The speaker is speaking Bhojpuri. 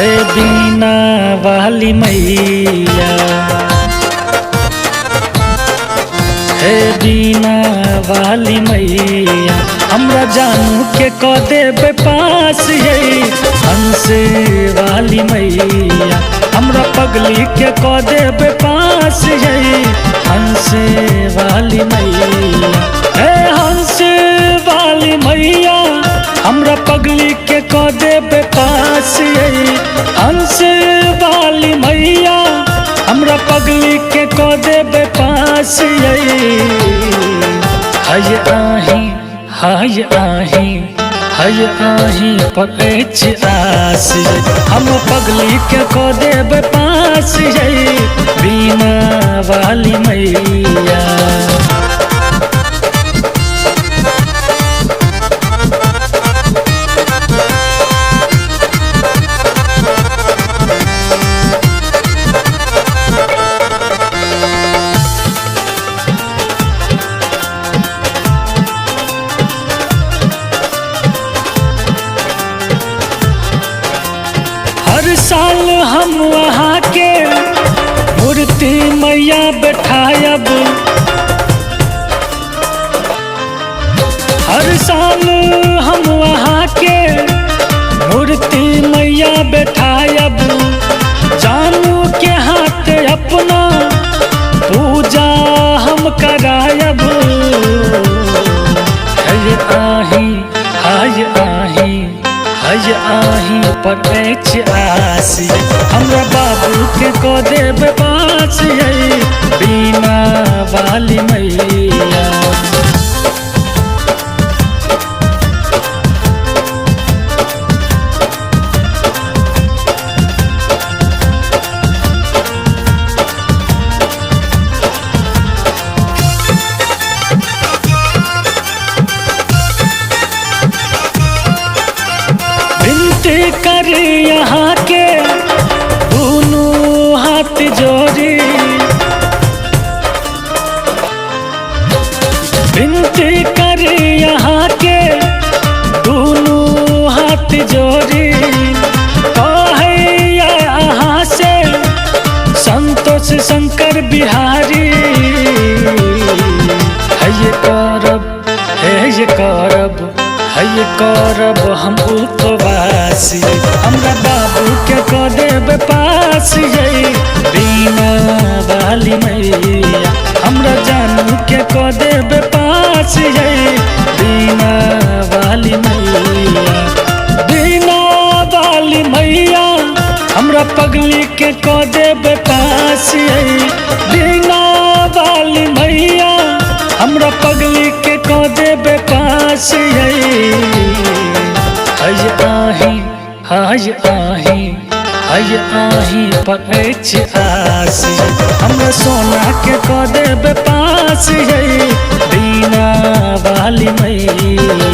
हे बीना वाली मैया, हे बीना वाली मैया, हमरा जानू के क देबे पास ये हंस वाली मैया, हमरा पगली के क देबे पास ये हंस वाली मैया, हे हंस वाली मैया, हमरा पगली के क देबे पास ये हंस वाली मैया, हमरा पगली के क देबे पास ये हाय आही हाय आही हाय आही पर आस हम पगली के क देबे पास ये बीना वाली मैया। हर साल हम वहाँ के मूर्ति मैया बैठायब, हर साल हम वहाँ के मूर्ति मैया बैठायब, जानू के हाथ अपना पूजा हम करायब। हाय आही हाय आही हाय आही पर आस हमरा बाबू के क देबे पास ये बीना वाली मैया। विनती कर यहाँ के दोनों हाथ जोड़ी, विनती कर यहाँ के दोनों हाथ जोड़ी, कहे यहाँ से संतोष शंकर बिहारी, है करब है करब है करब हम उपवासी, हमरा बाबू के क देबे पास ये बीना वाली मैया, हमरा जानू के क देबे पास ये बीना वाली मैया। बीना वाली मैया, हमरा पगली के क देबे पास ये बीना वाली मैया, हमरा पगली के क देबे पास ये हाय आही हाय आही हाय आही पर आस हमरा सोना के क देबे पास ये बीना वाली मैया।